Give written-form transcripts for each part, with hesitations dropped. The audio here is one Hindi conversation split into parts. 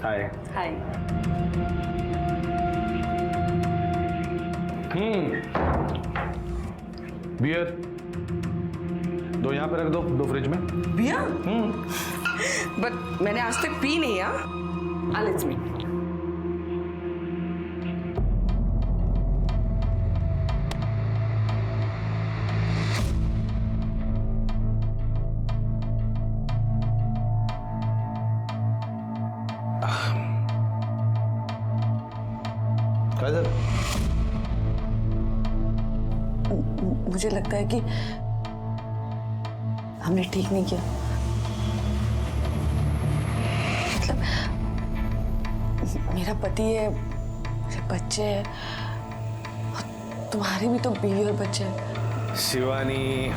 हाय। हाय। बियर दो यहाँ पे रख दो फ्रिज में। बियर? बट मैंने आज तक पी नहीं है। लेट्स मी। मुझे लगता है कि हमने ठीक नहीं किया। मतलब मेरा पति है, मेरे बच्चे हैं, और तुम्हारे भी तो बीवी और बच्चे हैं। शिवानी,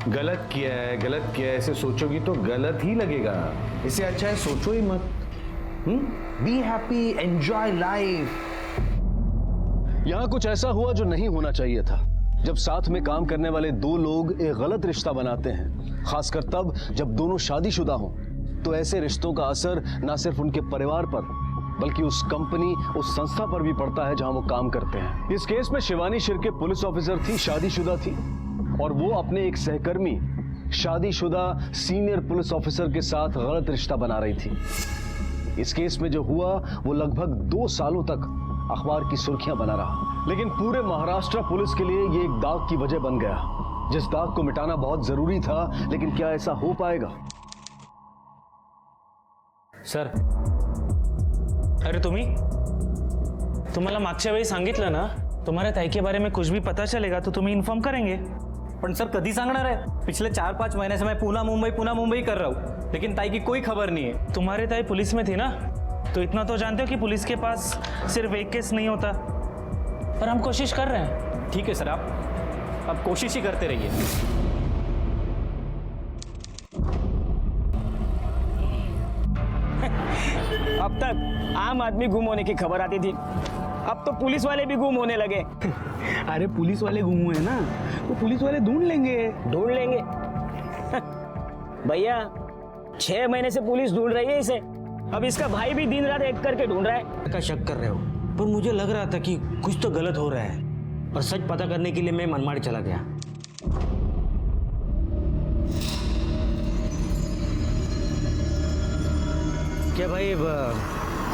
गलत किया है, ऐसे सोचोगी तो गलत ही लगेगा। इससे अच्छा है सोचो ही मत। Be happy, enjoy life. यहां कुछ ऐसा हुआ जो नहीं होना चाहिए था। जब साथ में काम करने वाले दो लोग एक गलत रिश्ता बनाते हैं, खासकर तब जब दोनों शादीशुदा हों, तो ऐसे रिश्तों का असर ना सिर्फ उनके परिवार पर बल्कि उस कंपनी, उस संस्था पर भी पड़ता है जहां वो काम करते हैं। इस केस में शिवानी शिर्के पुलिस ऑफिसर थी, शादीशुदा थी, और वो अपने एक सहकर्मी शादीशुदा सीनियर पुलिस ऑफिसर के साथ गलत रिश्ता बना रही थी। इस केस में जो हुआ वो लगभग 2 सालों तक अखबार की सुर्खियां बना रहा, लेकिन पूरे महाराष्ट्र पुलिस के लिए ये एक दाग की वजह बन गया, जिस दाग को मिटाना बहुत जरूरी था। लेकिन क्या ऐसा हो पाएगा? सर, अरे तुम्हाला मागच्या वेळी सांगितलं ना, तुम्हारे ताई के बारे में कुछ भी पता चलेगा तो तुम्हें इन्फॉर्म करेंगे। पण सर कधी सांगणार आहे? पिछले 4-5 महीने से मैं पुणे मुंबई कर रहा हूँ, लेकिन ताई की कोई खबर नहीं है। तुम्हारे ताई पुलिस में थी ना, तो इतना तो जानते हो कि पुलिस के पास सिर्फ एक केस नहीं होता। पर हम कोशिश कर रहे हैं। ठीक है सर, आप कोशिश ही करते रहिए। अब तक आम आदमी गुम होने की खबर आती थी, अब तो पुलिस वाले भी गुम होने लगे। अरे पुलिस वाले गुम हुए ना, तो पुलिस वाले ढूंढ लेंगे। भैया 6 महीने से पुलिस ढूंढ रही है इसे, अब इसका भाई भी दिन रात एक करके ढूंढ रहा है। का शक कर रहे हो, पर मुझे लग रहा था कि कुछ तो गलत हो रहा है, और सच पता करने के लिए मैं मनमाड़ चला गया। क्या भाई,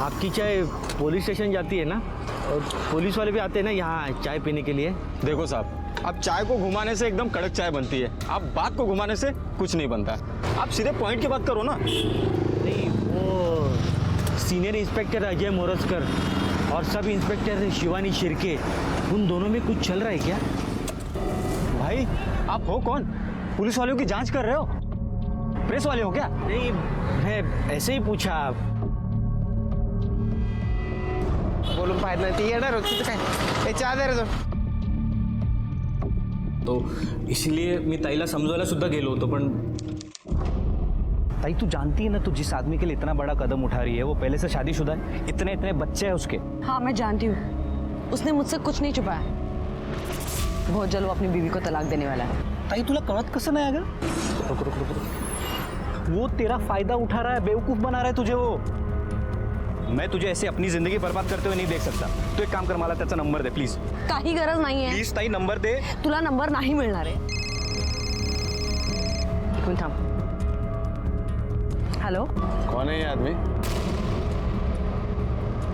आपकी चाय पुलिस स्टेशन जाती है ना, और पुलिस वाले भी आते हैं ना यहाँ चाय पीने के लिए? देखो साहब, अब चाय को घुमाने से एकदम कड़क चाय बनती है, आप बात को घुमाने से कुछ नहीं बनता। आप सीधे पॉइंट की बात करो ना। नहीं, वो सीनियर इंस्पेक्टर अजय मोरजकर और सब इंस्पेक्टर शिवानी शिर्के, उन दोनों में कुछ चल रहा है क्या? भाई आप हो कौन? पुलिस वालों की जांच कर रहे हो? प्रेस वाले हो क्या? नहीं, मैं ऐसे ही पूछा। बोलून पाहिजे नाही, ती येणार होती तर काय, ए चहा दे रे तो. तो इसलिए मी ताईला समजवायला सुद्धा गेलो होतो, पण ताई तू जानती है ना, तू जिस आदमी के लिए इतना बड़ा कदम उठा रही है वो पहले से शादीशुदा है, इतने बच्चे हैं उसके। हाँ मैं जानती हूँ, उसने मुझसे कुछ नहीं छुपाया। बहुत जल्द वो अपनी बीवी को तलाक देने वाला है। ताई तुला कळत कसं नाही? अगर वो तेरा फायदा उठा रहा है, बेवकूफ बना रहा है तुझे वो। मैं तुझे ऐसे अपनी जिंदगी बर्बाद करते हुए नहीं देख सकता। तू एक काम कर, मला त्याचा नंबर दे प्लीज। काही गरज नाहीये। प्लीज ताई नंबर दे। तुला नंबर नाही मिळणार आहे। एक मिनिट थांब। हेलो, कौन है ये आदमी?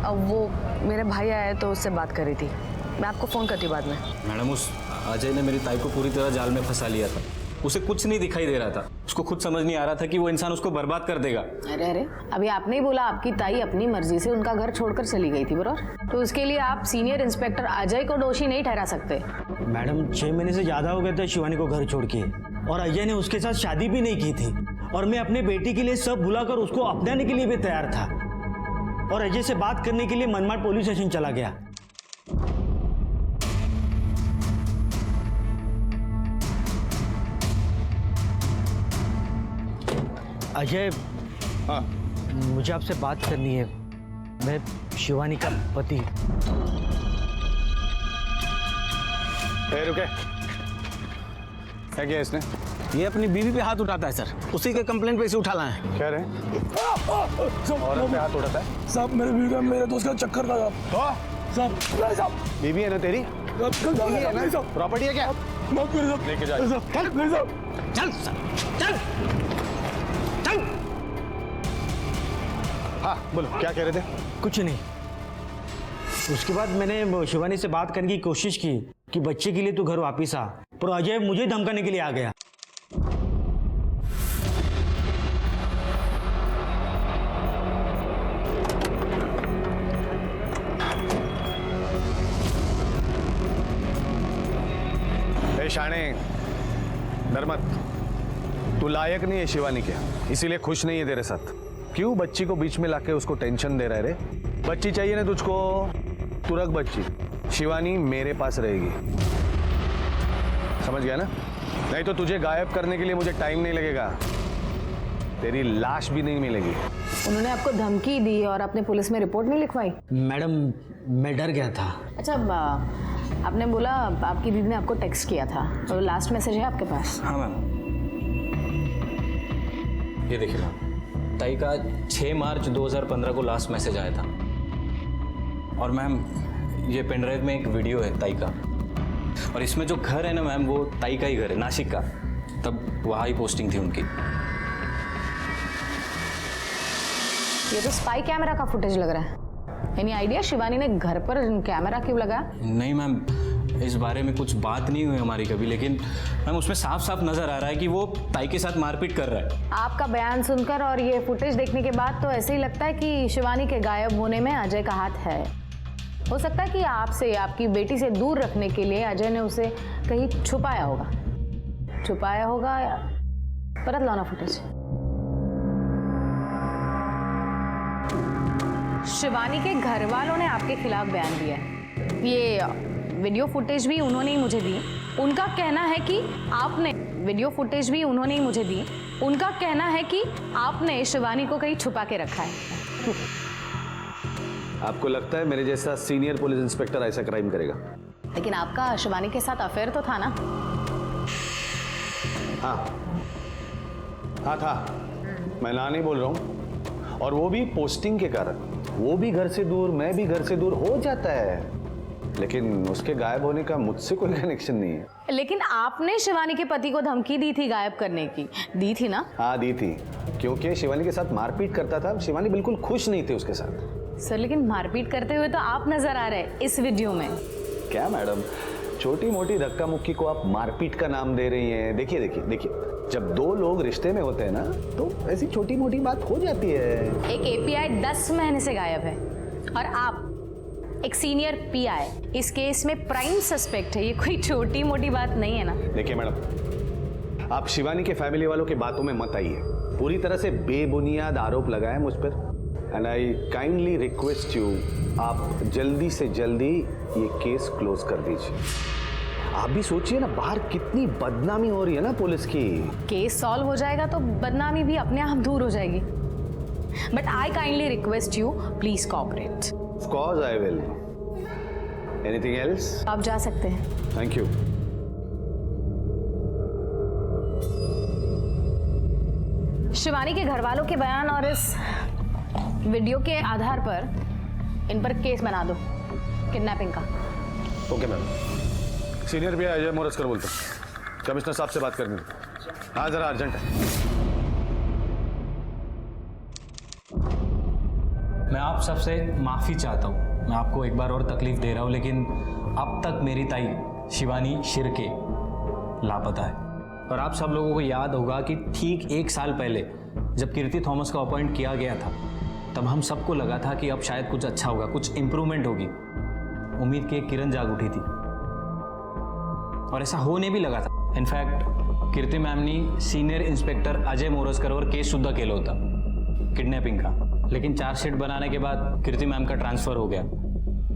अब वो मेरे भाई आया तो उससे बात कर रही थी, मैं आपको फोन करती हूँ बाद में। मैडम उस अजय ने मेरी ताई को पूरी तरह जाल में फंसा लिया था। उसे कुछ नहीं दिखाई दे रहा था, उसको खुद समझ नहीं आ रहा था कि वो इंसान उसको बर्बाद कर देगा। अरे अभी आपने ही बोला आपकी ताई अपनी मर्जी से उनका घर छोड़कर चली गई थी, बराबर? तो उसके लिए आप सीनियर इंस्पेक्टर अजय को दोषी नहीं ठहरा सकते। मैडम 6 महीने से ज्यादा हो गए थे शिवानी को घर छोड़ के, और अजय ने उसके साथ शादी भी नहीं की थी, और मैं अपने बेटी के लिए सब भुलाकर उसको अपनाने के लिए भी तैयार था, और अजय से बात करने के लिए मनमाड़ पुलिस स्टेशन चला गया। अजय, हाँ, मुझे आपसे बात करनी है। मैं शिवानी का पति। ए, रुके। क्या किया इसने? ये अपनी बीवी पे हाथ उठाता है सर, उसी के कंप्लेंट पे इसे उठा लाए हैं। क्या रे? औरत पे हाथ उठाता है? साहब मेरे बीवी का मेरे दोस्त का चक्कर था साहब। साहब बीवी है ना तेरी? बीवी है ना? प्रॉपर्टी है क्या? लेके जा। चल सर, चल चल। हाँ बोलो, क्या कह रहे थे? कुछ नहीं। उसके बाद मैंने शिवानी से बात करने की कोशिश की कि बच्चे के लिए तू घर वापिस आ, पर अजय मुझे धमकाने के लिए आ गया। शाणे, डर मत। तू लायक नहीं है शिवानी के, इसीलिए खुश नहीं है तेरे साथ। क्यों बच्ची को बीच में लाके उसको टेंशन दे रहा है रे? बच्ची चाहिए ना तुझको, तू रख बच्ची। शिवानी मेरे पास रहेगी, समझ गया ना? नहीं तो तुझे गायब करने के लिए मुझे टाइम नहीं लगेगा, तेरी लाश भी नहीं मिलेगी। उन्होंने आपको धमकी दी और आपने पुलिस में रिपोर्ट नहीं लिखवाई? मैडम मैं डर गया था। अच्छा, आपने बोला आपकी दीदी ने आपको टेक्स्ट किया था, तो लास्ट मैसेज है आपके पास? हाँ मैम, ये देखिए मैम, ताई का 6 मार्च 2015 को लास्ट मैसेज आया था। और मैम ये पेनड्राइव में एक वीडियो है ताई का, और इसमें जो घर है ना मैम, वो ताई का ही घर है, नासिक का। तब वहाँ ही पोस्टिंग थी उनकी। ये तो स्पाई कैमरा का फुटेज लग रहा है। एनी आइडिया शिवानी ने घर पर कैमरा क्यों लगाया? नहीं मैम, इस बारे में कुछ बात नहीं हुई हमारी कभी, लेकिन मैम उसमें साफ साफ नजर आ रहा है कि वो ताई के साथ मारपीट कर रहा है। आपका बयान सुनकर और ये फुटेज देखने के बाद तो ऐसे ही लगता है कि शिवानी के गायब होने में अजय का हाथ है। हो सकता है कि आपसे, आपकी बेटी से दूर रखने के लिए अजय ने उसे कहीं छुपाया होगा या परत लाना फुटेज। शिवानी के घर वालों ने आपके खिलाफ बयान दिया है, ये वीडियो फुटेज भी उन्होंने ही मुझे दी। उनका कहना है कि आपने शिवानी को कहीं छुपा के रखा है। आपको लगता है मेरे जैसा सीनियर पुलिस इंस्पेक्टर ऐसा क्राइम करेगा? लेकिन आपका शिवानी के साथ अफेयर तो था ना? हाँ था, मैं ना नहीं बोल रहा हूँ। और वो भी पोस्टिंग के कारण। वो भी घर से दूर, मैं भी घर से दूर हो जाता है, लेकिन उसके गायब होने का मुझसे कोई कनेक्शन नहीं है। लेकिन आपने शिवानी के पति को धमकी दी थी गायब करने की, दी थी ना? हाँ दी थी, क्योंकि शिवानी के साथ मारपीट करता था। शिवानी बिल्कुल खुश नहीं थी उसके साथ। सर लेकिन मारपीट करते हुए तो आप नजर आ रहे हैं इस वीडियो में। क्या मैडम, छोटी मोटी धक्का मुक्की को आप मारपीट का नाम दे रही हैं? देखिए, जब दो लोग रिश्ते में होते हैं ना, तो ऐसी छोटी मोटी बात हो जाती है। एक एपीआई 10 महीने से गायब है और आप एक सीनियर पीआई इस केस में प्राइम सस्पेक्ट है। ये कोई छोटी मोटी बात नहीं है ना? देखिए मैडम, आप शिवानी के फैमिली वालों की बातों में मत आइए। पूरी तरह से बेबुनियाद आरोप लगाए मुझ पर। And I kindly request you, आप जल्दी से जल्दी ये केस क्लोज कर दीजिए। आप भी सोचिए ना, बाहर कितनी बदनामी हो रही है ना पुलिस की। केस सॉल्व हो जाएगा तो बदनामी भी अपने आप दूर हो जाएगी। But I kindly request you, please cooperate. Of course I will. Anything else? आप जा सकते हैं। Thank you. शिवानी के घर वालों के बयान और इस वीडियो के आधार पर इन पर केस बना दो, किडनैपिंग का। Okay ma'am. सीनियर भी अजय मोरस्कर बोलते हैं, कमिश्नर साहब से बात करनी है। हाँ जरा अर्जेंट है। मैं आप सबसे माफ़ी चाहता हूँ, मैं आपको एक बार और तकलीफ दे रहा हूँ, लेकिन अब तक मेरी ताई शिवानी शिर्के लापता है। और आप सब लोगों को याद होगा कि ठीक 1 साल पहले जब कीर्ति थॉमस को अपॉइंट किया गया था, तब हम सबको लगा था कि अब शायद कुछ अच्छा होगा, कुछ इम्प्रूवमेंट होगी। उम्मीद की एक किरण जाग उठी थी और ऐसा होने भी लगा था। इनफॅक्ट कीर्ती मॅमनी सीनियर इंस्पेक्टर अजय मोरजकरवर केस सुद्धा केलं होतं किडनॅपिंग का, लेकिन चार्जशीट बनाने के बाद कीर्ति मैम का ट्रांसफर हो गया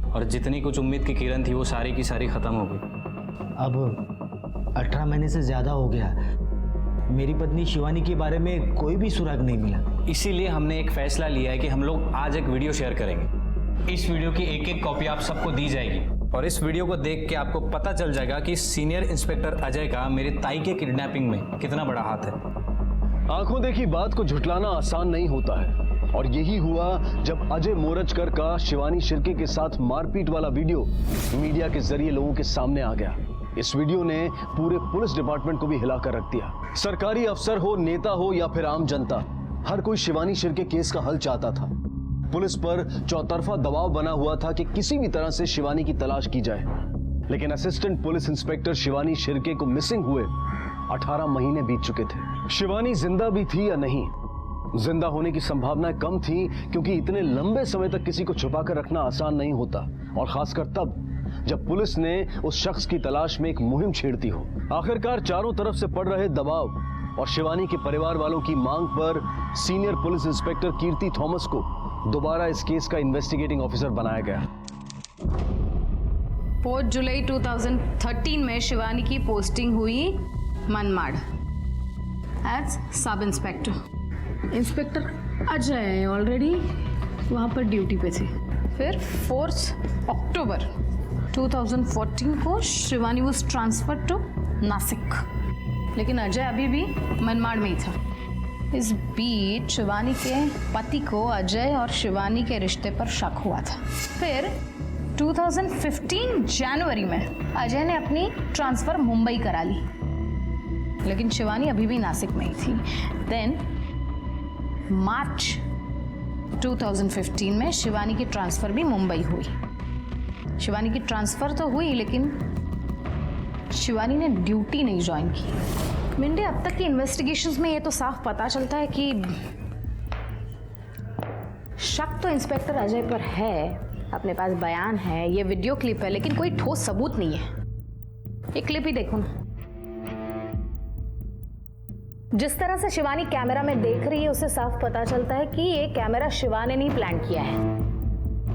और जितनी कुछ उम्मीद की किरण थी वो सारी की सारी खत्म हो गई। अब 18 महीने से ज्यादा हो गया, मेरी पत्नी शिवानी के बारे में कोई भी सुराग नहीं मिला। इसीलिए हमने एक फैसला लिया है कि हम लोग आज एक वीडियो शेयर करेंगे इस वीडियो की एक एक कॉपी आप सबको दी जाएगी और इस वीडियो को देख के आपको पता चल जाएगा कि सीनियर इंस्पेक्टर अजय का मेरे ताई के किडनैपिंग में कितना बड़ा हाथ है। आंखों देखी बात को झुटलाना आसान नहीं होता है और यही हुआ जब अजय मोरजकर का शिवानी शिर्के के साथ मारपीट वाला वीडियो मीडिया के जरिए लोगों के सामने आ गया। इस वीडियो ने पूरे पुलिस डिपार्टमेंट को भी हिलाकर रख दिया। सरकारी अफसर हो, नेता हो या फिर आम जनता, हर कोई शिवानी शिर्के केस का हल चाहता था। पुलिस पर चौतरफा दबाव बना हुआ था कि किसी भी तरह से शिवानी की तलाश की जाए, लेकिन assistant police inspector Shivani Shirke को मिसिंग हुए 18 महीने बीत चुके थे। शिवानी जिंदा भी थी या नहीं, जिंदा होने की संभावनाएं कम थी क्योंकि इतने लंबे समय तक किसी को छुपाकर रखना आसान नहीं होता, और खासकर तब जब पुलिस ने उस शख्स की तलाश में एक मुहिम छेड़ती हो। आखिरकार चारों तरफ से पड़ रहे दबाव और शिवानी के परिवार वालों की मांग पर सीनियर पुलिस इंस्पेक्टर कीर्ति थॉमस को दोबारा इस केस का इन्वेस्टिगेटिंग ऑफिसर बनाया गया। 4 जुलाई 2013 में शिवानी की पोस्टिंग हुई Manmad as sub inspector. Inspector Ajay already वहाँ पर ड्यूटी पे थे। फिर 4 अक्टूबर 2014 को Shivani was transfer to Nashik, लेकिन अजय अभी भी मनमाड़ में ही था। इस बीच शिवानी के पति को अजय और शिवानी के रिश्ते पर शक हुआ था। फिर 2015 जनवरी में अजय ने अपनी ट्रांसफर मुंबई करा ली, लेकिन शिवानी अभी भी नासिक में ही थी। देन मार्च 2015 में शिवानी की ट्रांसफर भी मुंबई हुई। शिवानी की ट्रांसफर तो हुई, लेकिन शिवानी ने ड्यूटी नहीं ज्वाइन की। मिंडे, अब तक की इन्वेस्टिगेशंस में ये तो साफ पता चलता है कि शक तो इंस्पेक्टर अजय पर है, अपने पास बयान है, ये वीडियो क्लिप है, लेकिन कोई ठोस सबूत नहीं है। ये क्लिप ही देखो ना, जिस तरह से शिवानी कैमरा में देख रही है उससे साफ पता चलता है कि ये कैमरा शिवानी ने प्लान किया है।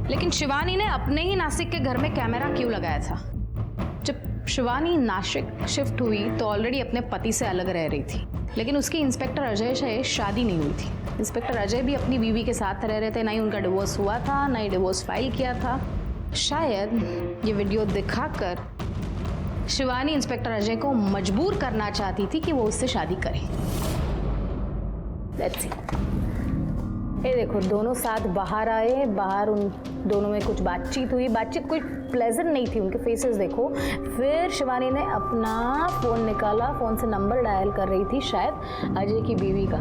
लेकिन शिवानी ने अपने ही नासिक के घर में कैमरा क्यों लगाया था? जब शिवानी नासिक शिफ्ट हुई तो ऑलरेडी अपने पति से अलग रह रही थी, लेकिन उसकी इंस्पेक्टर अजय से शादी नहीं हुई थी। इंस्पेक्टर अजय भी अपनी बीवी के साथ रह रहे थे, ना ही उनका डिवोर्स हुआ था, ना ही डिवोर्स फाइल किया था। शायद ये वीडियो दिखाकर शिवानी इंस्पेक्टर अजय को मजबूर करना चाहती थी कि वो उससे शादी करे। Let's see. ये देखो, दोनों साथ बाहर आए, बाहर उन दोनों में कुछ बातचीत हुई। बातचीत कोई प्लेजेंट नहीं थी, उनके फेसेस देखो। फिर शिवानी ने अपना फ़ोन निकाला, फ़ोन से नंबर डायल कर रही थी शायद अजय की बीवी का,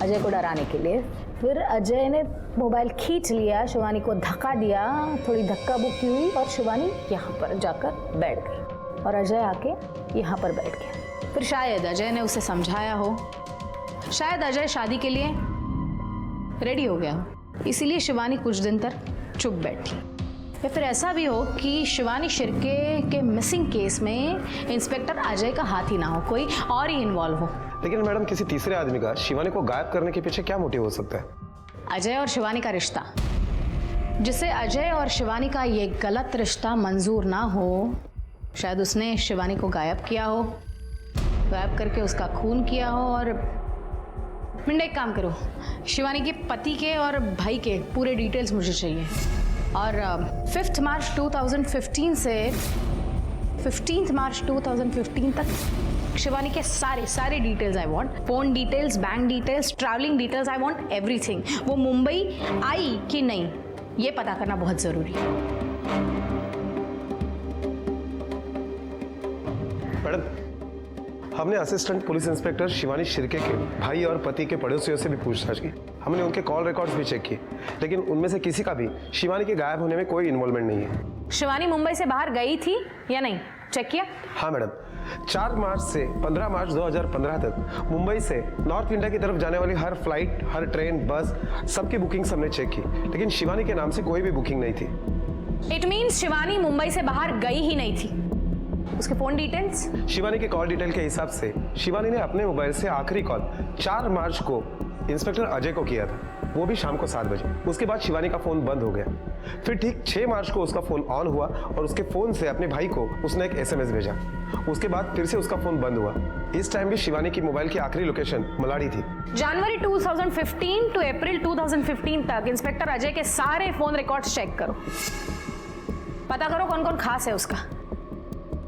अजय को डराने के लिए। फिर अजय ने मोबाइल खींच लिया, शिवानी को धक्का दिया, थोड़ी धक्का बुक्की हुई और शिवानी यहाँ पर जाकर बैठ गई और अजय आके यहाँ पर बैठ गया। फिर शायद अजय ने उसे समझाया हो, शायद अजय शादी के लिए रेडी हो गया हो, इसीलिए शिवानी कुछ दिन तक चुप बैठी। या फिर ऐसा भी हो कि शिवानी शिर्के के मिसिंग केस में इंस्पेक्टर अजय का हाथ ही ना हो, कोई और ही इन्वॉल्व हो। लेकिन मैडम, किसी तीसरे आदमी का शिवानी को गायब करने के पीछे क्या मोटिव हो सकता है? अजय और शिवानी का रिश्ता, जिसे अजय और शिवानी का ये गलत रिश्ता मंजूर ना हो, शायद उसने शिवानी को गायब किया हो, गायब करके उसका खून किया हो। और मिंडे, एक काम करो, शिवानी के पति के और भाई के पूरे डिटेल्स मुझे चाहिए। और 5 मार्च 2015 से 15 मार्च 2015 तक शिवानी के सारे details I want. Phone details, bank details, travelling details, I want everything. वो मुंबई आई कि नहीं, ये पता करना बहुत जरूरी है। मैडम, हमने assistant police inspector Shivani Shirke के भाई और पति के पड़ोसियों से भी पूछताछ की। हमने उनके कॉल रिकॉर्ड्स भी चेक किए, लेकिन उनमें से किसी का भी शिवानी के गायब होने में कोई इन्वॉल्वमेंट नहीं है। शिवानी मुंबई से बाहर गई थी या नहीं, चेक किया? हाँ मैडम, 4 मार्च से 15 मार्च 2015 तक मुंबई से नॉर्थ इंडिया की तरफ जाने वाली हर फ्लाइट, हर ट्रेन, बस, सबकी बुकिंग हमने चेक की, लेकिन शिवानी के नाम से कोई भी बुकिंग नहीं थी। इट मीन्स शिवानी मुंबई से बाहर गई ही नहीं थी। उसके फोन डिटेल्स? शिवानी के कॉल डिटेल के हिसाब से शिवानी ने अपने मोबाइल से आखिरी कॉल 4 मार्च को इंस्पेक्टर अजय को किया था। वो भी शाम को 7 बजे। उसके बाद शिवानी का फोन बंद हो गया। फिर ठीक 6 मार्च को उसका फोन ऑन हुआ और उसके फोन से अपने भाई को उसने एक SMS भेजा। उसके बाद फिर से उसका फोन बंद हुआ। इस टाइम भी शिवानी की मोबाइल की आखिरी लोकेशन मलाड़ी थी। जनवरी 2015 टू अप्रैल 2015 तक इंस्पेक्टर अजय के सारे फोन रिकॉर्ड्स चेक करो, पता करो कौन कौन खास है उसका।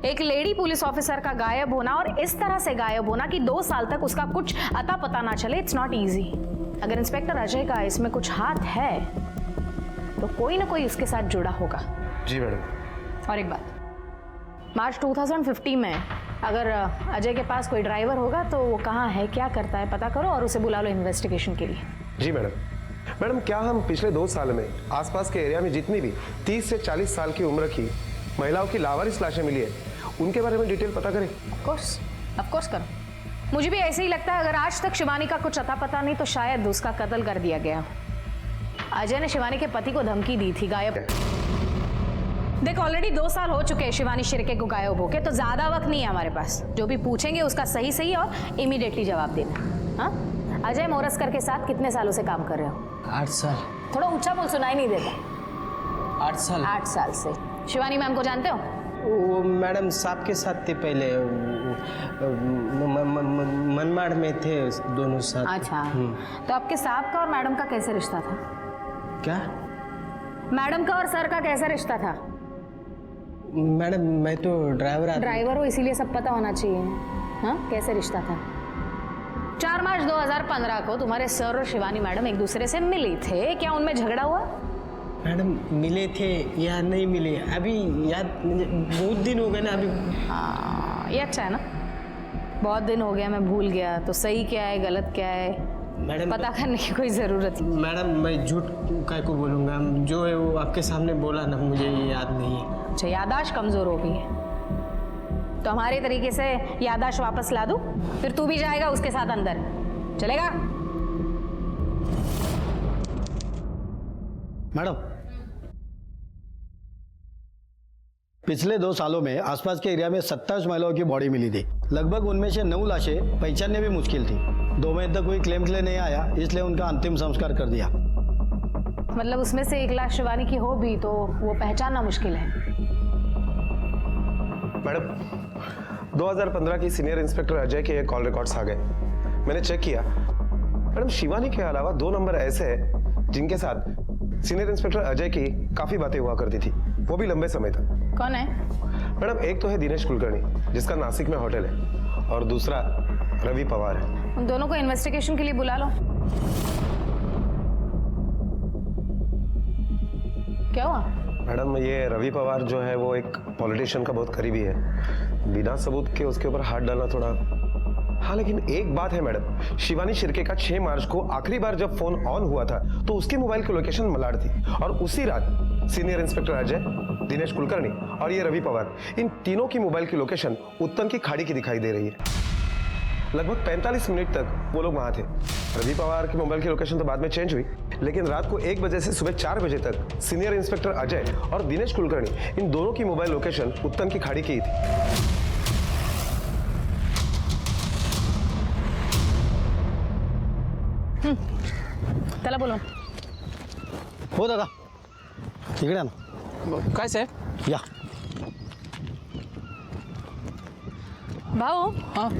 एक लेडी पुलिस ऑफिसर का गायब होना और इस तरह से गायब होना कि 2 साल तक उसका कुछ अता पता ना चले, इट्स नॉट इजी। अगर इंस्पेक्टर अजय का इसमें कुछ हाथ है तो कोई ना कोई उसके साथ जुड़ा होगा। जी मैडम। और एक बात, मार्च 2015 में अगर अजय के पास कोई ड्राइवर होगा तो वो कहाँ है, क्या करता है, पता करो और उसे बुला लो इन्वेस्टिगेशन के लिए। जी मैडम। मैडम, क्या हम पिछले 2 साल में आसपास के एरिया में जितनी भी 30 से 40 साल की उम्र की महिलाओं की लावारिस लाशें मिली है, उनके बारे में डिटेल पता करें? ऑफ कोर्स करो। मुझे भी ऐसे ही लगता है, अगर आज तक शिवानी का कुछ अता पता नहीं तो शायद उसका कत्ल कर दिया गया। अजय ने शिवानी के पति को धमकी दी थी गायब। देख, ऑलरेडी 2 साल हो चुके हैं शिवानी शिर्के को गायब होके, तो ज्यादा वक्त नहीं है हमारे पास। जो भी पूछेंगे उसका सही सही और इमीडिएटली जवाब देना। हाँ, अजय मोरस्कर के साथ कितने सालों से काम कर रहे हो? 8 साल। थोड़ा ऊंचा बोल, सुनाई नहीं देता। 8 साल। 8 साल से। शिवानी मैम को जानते हो? वो मैडम साहब के साथ थे पहले, मनमाड़ में थे दोनों साथ। अच्छा, तो आपके साहब का और मैडम का कैसे रिश्ता था? क्या? मैडम का और सर का कैसा रिश्ता था? मैडम मैं तो ड्राइवर हो, इसीलिए सब पता होना चाहिए। हाँ, कैसे रिश्ता था? 4 मार्च 2015 को तुम्हारे सर और शिवानी मैडम एक दूसरे से मिली थे, क्या उनमें झगड़ा हुआ? मैडम मिले थे या नहीं मिले अभी याद, बहुत दिन हो गए ना अभी। हाँ, ये अच्छा है ना, बहुत दिन हो गया, मैं भूल गया। तो सही क्या है गलत क्या है मैडम पता करने की कोई जरूरत नहीं। मैडम मैं झूठ काय को बोलूँगा, जो है वो आपके सामने बोला ना, मुझे याद नहीं है। अच्छा, याददाश्त कमजोर हो गई है तो हमारे तरीके से याददाश्त वापस ला दूं, फिर तू भी जाएगा उसके साथ अंदर, चलेगा? मैडम, पिछले 2 सालों में आसपास के एरिया में 27 महिलाओं की बॉडी मिली थी। लगभग उनमें से 9 लाशें पहचानने भी मुश्किल थी। 2 महीने तक कोई क्लेम के लिए नहीं आया, इसलिए उनका अंतिम संस्कार कर दिया। मतलब उसमें से 1 लाश शिवानी की हो भी तो वो पहचानना मुश्किल है। मैडम, 2015 की सीनियर इंस्पेक्टर अजय के कॉल रिकॉर्ड्स आ गए। मैंने चेक किया। मैडम, शिवानी के अलावा 2 नंबर ऐसे हैं जिनके साथ सीनियर इंस्पेक्टर अजय की काफी बातें हुआ करती थी, वो भी लंबे समय तक। कौन है? मैडम, एक तो है दिनेश कुलकर्णी जिसका नासिक में होटल है, और दूसरा रवि पवार है। उन दोनों को इन्वेस्टिगेशन के लिए बुला लो। क्या हुआ? मैडम, ये रवि पवार जो है वो एक पॉलिटिशियन का बहुत करीबी है। बिना सबूत के उसके ऊपर हाथ डालना थोड़ा। हाँ, लेकिन एक बात है मैडम, शिवानी शिर्के का 6 मार्च को आखिरी बार जब फोन ऑन हुआ था तो उसके मोबाइल की लोकेशन मलाड थी, और उसी रात सीनियर इंस्पेक्टर अजय, दिनेश कुलकर्णी और ये रवि पवार, इन तीनों की मोबाइल की लोकेशन उत्तन की खाड़ी की दिखाई दे रही है। लगभग 45 मिनट तक वो लोग वहां थे। रवि पवार की मोबाइल की लोकेशन तो बाद में चेंज हुई, लेकिन रात को 1 बजे से सुबह 4 बजे तक सीनियर इंस्पेक्टर अजय और दिनेश कुलकर्णी, इन दोनों की मोबाइल लोकेशन उत्तन की खाड़ी की ही थी। चला बोलो। हो दादा, इकडे आ ना। काय साहेब? या। भाऊ, हाँ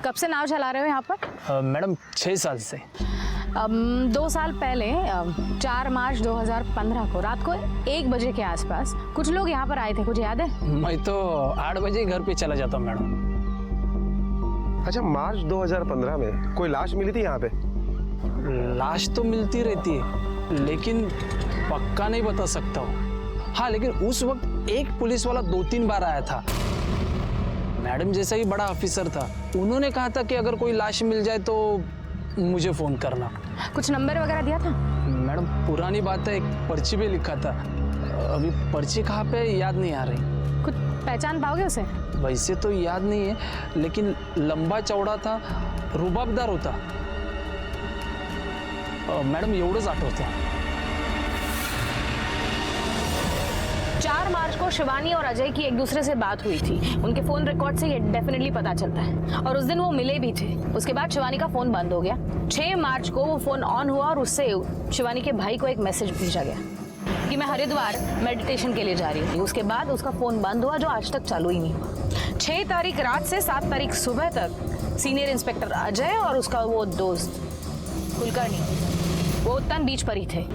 कब से नाव चला रहे हो यहाँ पर? मैडम 6 साल से। 2 साल पहले 4 मार्च 2015 को रात को 1 बजे के आसपास कुछ लोग यहाँ पर आए थे, कुछ याद है? मैं तो 8 बजे घर पे चला जाता हूँ मैडम। अच्छा, मार्च 2015 में कोई लाश मिली थी यहाँ पे? लाश तो मिलती रहती है, लेकिन पक्का नहीं बता सकता हूँ। हाँ, लेकिन उस वक्त एक पुलिस वाला 2-3 बार आया था। मैडम जैसा ही बड़ा ऑफिसर था, उन्होंने कहा था कि अगर कोई लाश मिल जाए तो मुझे फोन करना। कुछ नंबर वगैरह दिया था? मैडम पुरानी बात है, एक पर्ची पे लिखा था, अभी पर्ची कहाँ पे याद नहीं आ रही। कुछ पहचान पाओगे उसे? वैसे तो याद नहीं है, लेकिन लंबा चौड़ा था, रुबाबदार होता। मैडम एवढंच आठवतं। 4 4 मार्च को शिवानी और अजय की एक दूसरे से बात हुई थी। उनके फोन रिकॉर्ड से ये डेफिनेटली पता चलता है, और उस दिन वो मिले भी थे। उसके बाद शिवानी का फोन बंद हो गया। 6 मार्च को वो फोन ऑन हुआ और उससे शिवानी के भाई को एक मैसेज भेजा गया कि मैं हरिद्वार मेडिटेशन के लिए जा रही थी। उसके बाद उसका फोन बंद हुआ, जो आज तक चालू ही नहीं हुआ। 6 तारीख रात से 7 तारीख सुबह तक सीनियर इंस्पेक्टर अजय और उसका वो दोस्त कुलकर्णी वो उत्तन बीच पर ही थे।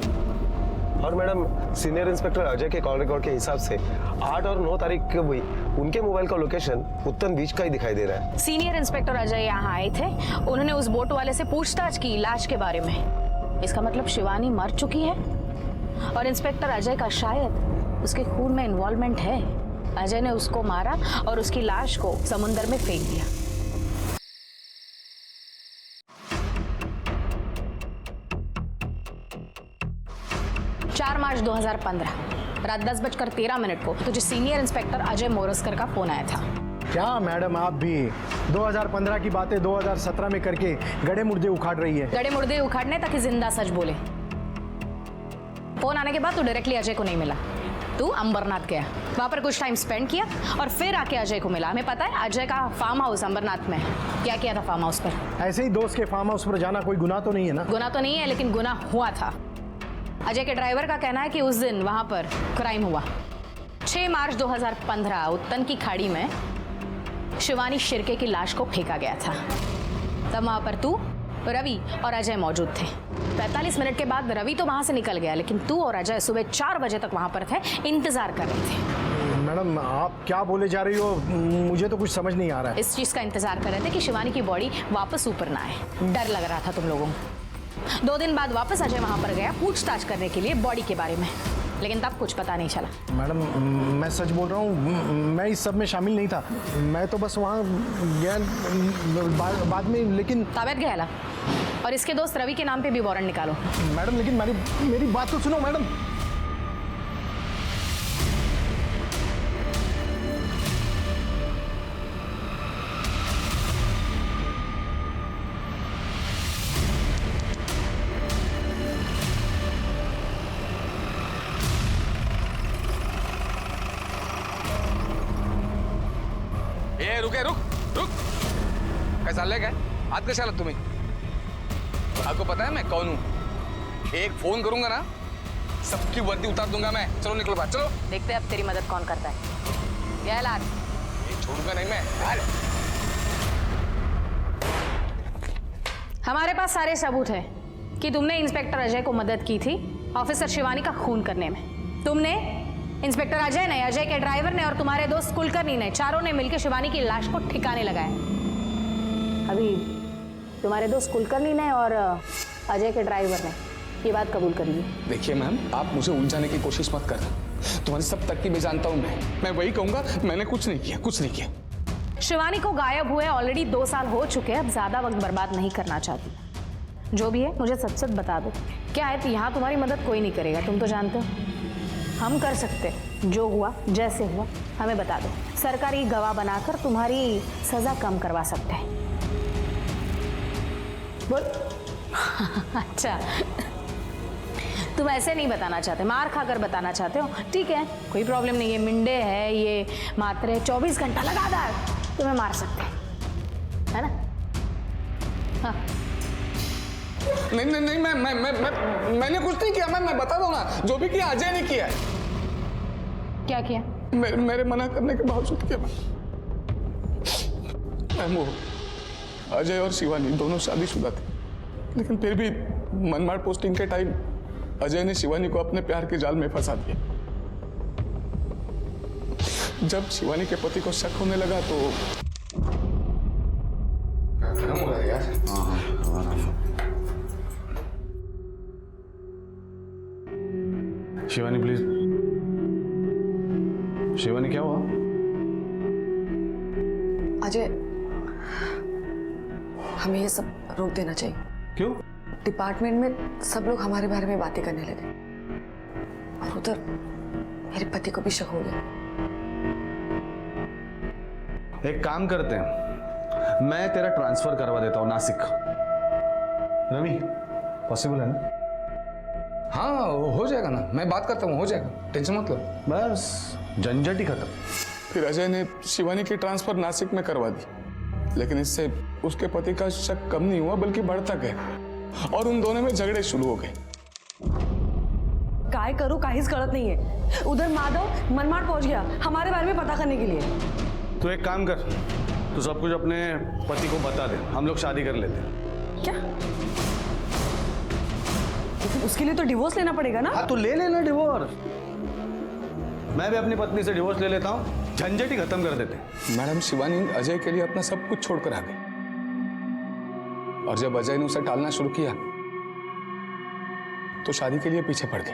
और मैडम, सीनियर इंस्पेक्टर अजय के कॉल रिकॉर्ड के हिसाब से 8 और 9 तारीख को भी उनके मोबाइल का लोकेशन उत्तन बीच का ही दिखाई दे रहा है। सीनियर इंस्पेक्टर अजय यहाँ आए थे। उन्होंने उस बोट वाले से पूछताछ की लाश के बारे में। इसका मतलब शिवानी मर चुकी है और इंस्पेक्टर अजय का शायद उसके खून में इन्वॉल्वमेंट है। अजय ने उसको मारा और उसकी लाश को समुद्र में फेंक दिया। मार्च 2015 रात 10:13 को तुझे सीनियर इंस्पेक्टर अजय मोरस्कर का फोन आया था। क्या मैडम, आप भी 2015 की बातें 2017 में करके गड़े मुर्दे उखाड़ रही है। गड़े मुर्दे उखाड़ने ताकि जिंदा सच बोले। फोन आने के बाद तू डायरेक्टली अजय को नहीं मिला, तू अंबरनाथ गया, वहां पर कुछ टाइम स्पेंड किया और फिर आके अजय को मिला। हमें पता है अजय का फार्म हाउस अंबरनाथ में है। क्या किया था फार्म हाउस पर? ऐसे ही दोस्त के फार्म हाउस पर जाना कोई गुनाह तो नहीं है ना? गुनाह तो नहीं है, लेकिन गुनाह हुआ था। अजय के ड्राइवर का कहना है कि उस दिन वहां पर क्राइम हुआ। 6 मार्च 2015 उत्तन की खाड़ी में शिवानी शिर्के की लाश को फेंका गया था। तब वहां पर तू, रवि और अजय मौजूद थे। 45 मिनट के बाद रवि तो वहां से निकल गया, लेकिन तू और अजय सुबह 4 बजे तक वहां पर थे, इंतजार कर रहे थे। मैडम, आप क्या बोले जा रही हो? मुझे तो कुछ समझ नहीं आ रहा है। इस चीज का इंतजार कर रहे थे कि शिवानी की बॉडी वापस ऊपर ना आए। डर लग रहा था तुम लोगों को। 2 दिन बाद वापस अजय वहां पर गया पूछताछ करने के लिए बॉडी के बारे में, लेकिन तब कुछ पता नहीं चला। मैडम, मैं सच बोल रहा हूँ, मैं इस सब में शामिल नहीं था। मैं तो बस वहाँ गया बाद में, लेकिन ताबियत गया। और इसके दोस्त रवि के नाम पे भी वारंट निकालो। मैडम, लेकिन मेरी बात तो सुनो मैडम। रुक काय चाललंय काय? आज कशा आलात तुम्ही? आपको पता है मैं कौन हूँ? एक फोन करूंगा ना, सबकी वर्दी उतार दूंगा मैं। चलो निकलो बाहर, चलो। देखते हैं अब तेरी मदद कौन करता है। क्या लाल? ये छोड़ूंगा नहीं मैं। हमारे पास सारे सबूत है कि तुमने इंस्पेक्टर अजय को मदद की थी ऑफिसर शिवानी का खून करने में। तुमने, इंस्पेक्टर अजय ने, अजय के ड्राइवर ने और तुम्हारे दोस्त कुलकर्णी ने, चारों ने मिलकर शिवानी की लाश को ठिकाने लगाया। अभी तुम्हारे दोस्त कुलकर्णी ने और अजय के ड्राइवर ने ये बात कबूल करी है। देखिए मैम, आप मुझे उलझाने की कोशिश मत करना। तुम्हारी सब तरकीबें जानता हूँ मैं वही कहूंगा, मैंने कुछ नहीं किया। शिवानी को गायब हुए ऑलरेडी 2 साल हो चुके हैं। अब ज्यादा वक्त बर्बाद नहीं करना चाहती। जो भी है मुझे सच बता दो। क्या है, यहाँ तुम्हारी मदद कोई नहीं करेगा, तुम तो जानते हो। हम कर सकते, जो हुआ जैसे हुआ हमें बता दो। सरकारी गवाह बनाकर तुम्हारी सजा कम करवा सकते हैं। बोल। अच्छा, तुम ऐसे नहीं बताना चाहते, मार खाकर बताना चाहते हो। ठीक है, कोई प्रॉब्लम नहीं है। मिंडे है ये, मात्र 24 घंटा लगातार तुम्हें मार सकते हैं, है ना? हाँ। नहीं, मैंने कुछ नहीं किया मैम। मैं बता दूं ना, जो भी किया अजय ने किया है। क्या किया? मेरे मना करने के बावजूद किया मैम। वो अजय और शिवानी दोनों शादीशुदा थे, लेकिन फिर भी मनमाड़ पोस्टिंग के टाइम अजय ने शिवानी को अपने प्यार के जाल में फंसा दिया। जब शिवानी के पति को शक होने लगा तो शिवानी प्लीज। शिवानी, क्या हुआ? अजय, हमें ये सब रोक देना चाहिए। क्यों? डिपार्टमेंट में सब लोग हमारे बारे में बातें करने लगे और उधर मेरे पति को भी शक हो गया। एक काम करते हैं, मैं तेरा ट्रांसफर करवा देता हूँ नासिक। रवि, पॉसिबल है ना? हाँ, हो जाएगा ना, मैं बात करता हूँ, हो जाएगा, टेंशन मत लो। बस झंझट ही खत्म। फिर अजय ने शिवानी की ट्रांसफर नासिक में करवा दी, लेकिन इससे उसके पति का शक कम नहीं हुआ बल्कि बढ़ता गया और उन दोनों में झगड़े शुरू हो गए। काय करूं काहीच कळत नाहीये। उधर माधव मनमाड पहुंच गया हमारे बारे में पता करने के लिए। तू एक काम कर, तू सब कुछ अपने पति को बता दे, हम लोग शादी कर लेते हैं। क्या? लेकिन उसके लिए तो डिवोर्स लेना पड़ेगा ना? हाँ तो ले लेना डिवोर्स। मैं भी अपनी पत्नी से डिवोर्स ले लेता हूँ, झंझट ही खत्म कर देते हैं। मैडम, शिवानी अजय के लिए अपना सब कुछ छोड़कर आ गई और जब अजय ने उसे टालना शुरू किया तो शादी के लिए पीछे पड़ गई।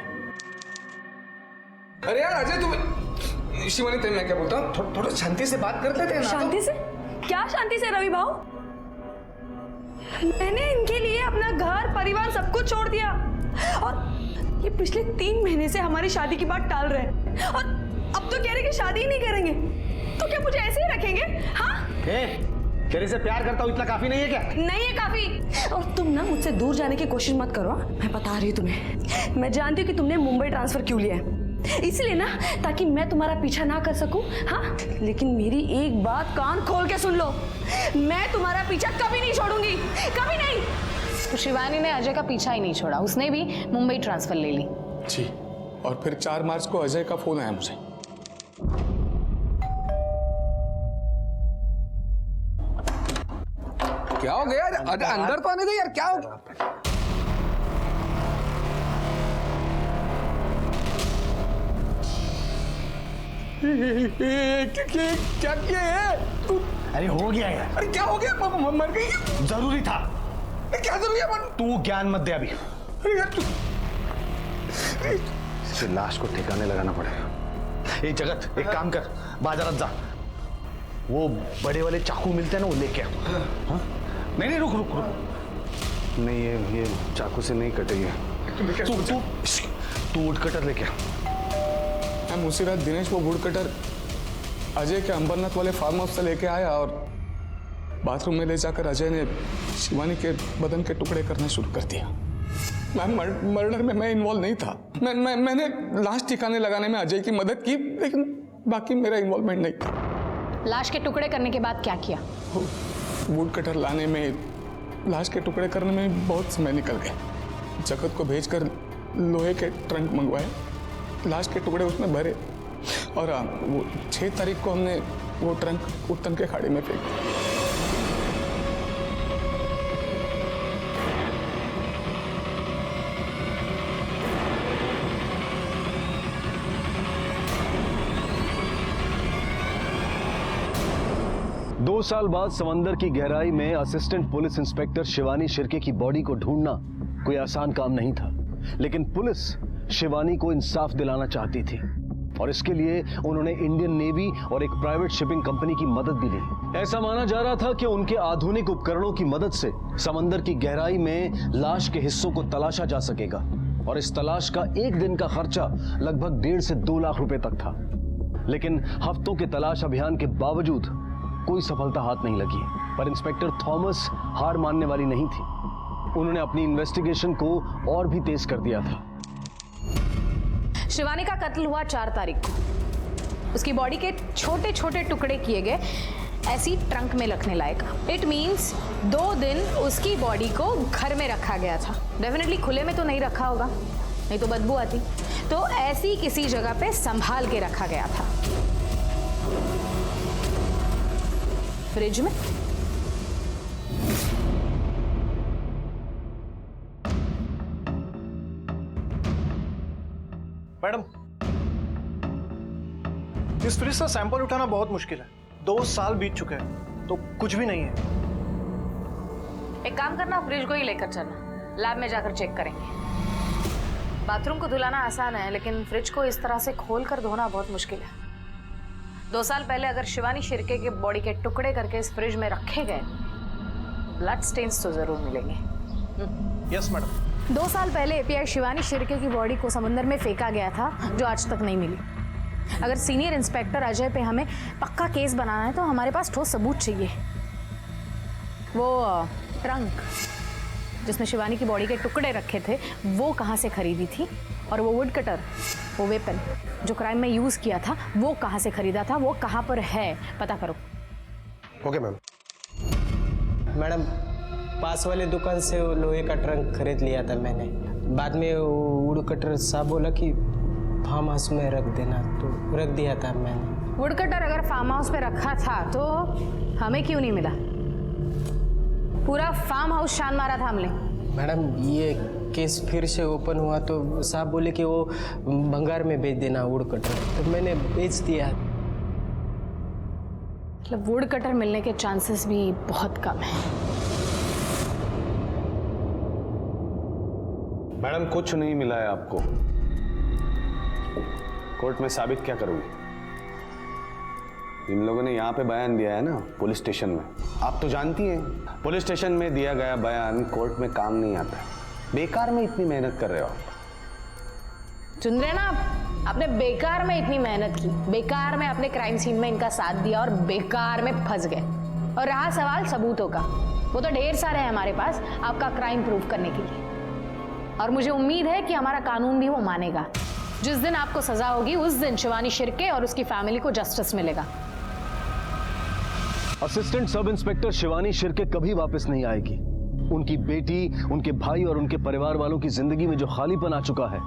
अरे यार अजय, तू शिवानी, तेरे मैं क्या बोलता हूँ, थोड़ा शांति से बात कर लेते हैं ना। शांति से? क्या शांति से रवि भाऊ? मैंने इनके लिए अपना घर परिवार सब कुछ छोड़ दिया और ये पिछले 3 महीने से हमारी शादी की बात टाल रहे हैं और अब तो कह रहे कि शादी ही नहीं करेंगे। तो क्या मुझे ऐसे ही रखेंगे? हाँ, तेरे से प्यार करता हूँ इतना काफी नहीं है क्या? नहीं है काफी। और तुम ना मुझसे दूर जाने की कोशिश मत करो। मैं बता रही हूँ तुम्हें, मैं जानती हूँ कि तुमने मुंबई ट्रांसफर क्यों लिया है, इसलिए ना ताकि मैं तुम्हारा पीछा ना कर सकूं। हाँ, लेकिन मेरी एक बात कान खोल के सुन लो, मैं तुम्हारा पीछा कभी नहीं छोड़ूंगी, कभी नहीं। तो शिवानी ने अजय का पीछा ही नहीं छोड़ा, उसने भी मुंबई ट्रांसफर ले ली। जी, और फिर 4 मार्च को अजय का फोन आया मुझे। क्या हो गया? अंदर तो आने दे यार, क्या हो गया? क्या किया है तू? अरे हो गया यार। अरे क्या हो गया? मर गई? जरूरी था। क्या जरूरी है? तू ज्ञान मत दे अभी। अरे यार तू, इसे लाश को ठिकाने लगाना पड़ेगा। ये जगत, एक काम कर, बाजारात जा, वो बड़े वाले चाकू मिलते हैं ना, वो लेके आ। हाँ? नहीं, रुक रुक रुक। नहीं, ये चाकू से नहीं कटेगी। तू वुड कटर लेके आ। मैं उसी रात दिनेश वो वुड कटर अजय के अंबरनाथ वाले फार्म हाउस से लेके आया और बाथरूम में ले जाकर अजय ने शिवानी के बदन के टुकड़े करना शुरू कर दिया। मर्डर में मैं इन्वॉल्व नहीं था। मैंने लाश ठिकाने लगाने में अजय की मदद की, लेकिन बाकी मेरा इन्वॉल्वमेंट नहीं था। लाश के टुकड़े करने के बाद क्या किया? वुड कटर लाने में, लाश के टुकड़े करने में बहुत समय निकल गया। जगत को भेजकर लोहे के ट्रंक मंगवाए, लाश के टुकड़े उसमें भरे और वो 6 तारीख को हमने वो ट्रंक उत्तम के खाड़ी में फेंक दिया। दो साल बाद समंदर की गहराई में assistant police inspector Shivani Shirke की बॉडी को ढूंढना कोई आसान काम नहीं था, लेकिन पुलिस शिवानी को इंसाफ दिलाना चाहती थी और इसके लिए उन्होंने इंडियन नेवी और एक प्राइवेट शिपिंग कंपनी की मदद भी ली। ऐसा माना जा रहा था कि उनके आधुनिक उपकरणों की मदद से समंदर की गहराई में लाश के हिस्सों को तलाशा जा सकेगा और इस तलाश का एक दिन का खर्चा लगभग 1.5 से 2 लाख रुपए तक था। लेकिन हफ्तों के तलाश अभियान के बावजूद कोई सफलता हाथ नहीं लगी, पर इंस्पेक्टर थॉमस हार मानने वाली नहीं थी। उन्होंने अपनी इन्वेस्टिगेशन को और भी तेज कर दिया था। शिवानी का कत्ल हुआ 4 तारीख को। उसकी बॉडी के छोटे छोटे टुकड़े किए गए, ऐसी ट्रंक में रखने लायक। इट मीन्स 2 दिन उसकी बॉडी को घर में रखा गया था। डेफिनेटली खुले में तो नहीं रखा होगा, नहीं तो बदबू आती। तो ऐसी किसी जगह पे संभाल के रखा गया था। फ्रिज में। मैडम, इस फ्रिज से सैंपल उठाना बहुत मुश्किल है। 2 साल बीत चुके हैं तो कुछ भी नहीं है। एक काम करना, फ्रिज को ही लेकर चलना, लैब में जाकर चेक करेंगे। बाथरूम को धुलाना आसान है, लेकिन फ्रिज को इस तरह से खोल कर धोना बहुत मुश्किल है। 2 साल पहले अगर शिवानी शिर्के के बॉडी के टुकड़े करके इस फ्रिज में रखे गए, ब्लड स्टेन्स तो जरूर मिलेंगे। Yes madam. 2 साल पहले एपीआई शिवानी शिर्के की बॉडी को समुद्र में फेंका गया था, जो आज तक नहीं मिली। अगर सीनियर इंस्पेक्टर अजय पे हमें पक्का केस बनाना है तो हमारे पास ठोस सबूत चाहिए। वो ट्रंक जिसमें शिवानी की बॉडी के टुकड़े रखे थे, वो कहाँ से खरीदी थी, और वो वुड कटर वो वेपन जो क्राइम में यूज किया था वो कहाँ से खरीदा था, वो कहाँ पर है, पता करो। Okay ma'am. मैडम पास वाले दुकान से वो लोहे का ट्रंक खरीद लिया था मैंने। बाद में वुड कटर साहब बोला कि फार्म हाउस में रख देना, तो रख दिया था मैंने। वुड कटर अगर फार्म हाउस पे रखा था तो हमें क्यों नहीं मिला? पूरा फार्म हाउस शान मारा था हमने। मैडम ये केस फिर से ओपन हुआ तो साहब बोले कि वो भंगार में बेच देना वुड कटर, तो मैंने बेच दिया। मतलब वुड कटर मिलने के चांसेस भी बहुत कम हैं। मैडम कुछ नहीं मिला है आपको। कोर्ट में साबित क्या करोगे? इन लोगों ने यहाँ पे बयान दिया है ना, पुलिस स्टेशन में। आप तो जानती हैं पुलिस स्टेशन में दिया गया बयान कोर्ट में काम नहीं आता। बेकार में इतनी मेहनत कर रहे हो आप। सुन रहे ना आप? आपने बेकार में इतनी मेहनत की, बेकार में अपने क्राइम सीन में इनका साथ दिया और बेकार में फंस गए। और रहा सवाल सबूतों का, वो तो ढेर सारे हैं हमारे पास आपका क्राइम प्रूव करने के लिए। और मुझे उम्मीद है कि हमारा कानून भी वो मानेगा। जिस दिन आपको सजा होगी उस दिन शिवानी शिर्के और उसकी फैमिली को जस्टिस मिलेगा। Assistant sub inspector Shivani Shirke कभी वापस नहीं आएगी। उनकी बेटी, उनके भाई और उनके परिवार वालों की जिंदगी में जो खालीपन आ चुका है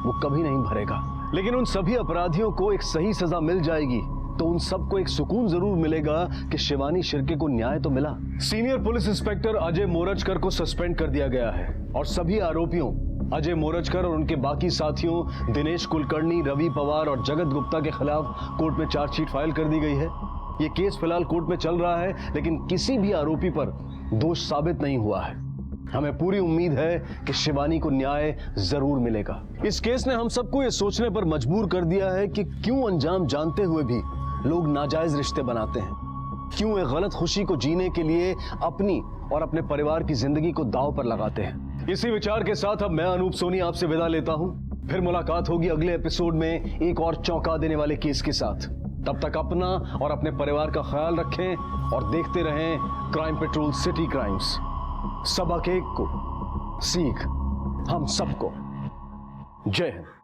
वो कभी नहीं भरेगा। लेकिन उन सभी अपराधियों को एक सही सजा मिल जाएगी तो उन सबको एक सुकून जरूर मिलेगा कि शिवानी शिर्के को न्याय तो मिला। Senior police inspector Ajay Morajkar को सस्पेंड कर दिया गया है और सभी आरोपियों अजय मोरजकर और उनके बाकी साथियों दिनेश कुलकर्णी, रवि पवार और जगत गुप्ता के खिलाफ कोर्ट में चार्जशीट फाइल कर दी गई है। ये केस फिलहाल कोर्ट में चल रहा है लेकिन किसी भी आरोपी पर दोष साबित नहीं हुआ है। हमें पूरी उम्मीद है कि शिवानी को न्याय जरूर मिलेगा। इस केस ने हम सबको ये सोचने पर मजबूर कर दिया है कि क्यों अंजाम जानते हुए भी लोग नाजायज रिश्ते बनाते हैं, क्यों एक गलत खुशी को जीने के लिए अपनी और अपने परिवार की जिंदगी को दांव पर लगाते हैं। इसी विचार के साथ अब मैं अनूप सोनी आपसे विदा लेता हूं। फिर मुलाकात होगी अगले एपिसोड में एक और चौंका देने वाले केस के साथ। तब तक अपना और अपने परिवार का ख्याल रखें और देखते रहें क्राइम पेट्रोल सिटी क्राइम्स। सबक एक को सीख हम सबको। जय हिंद।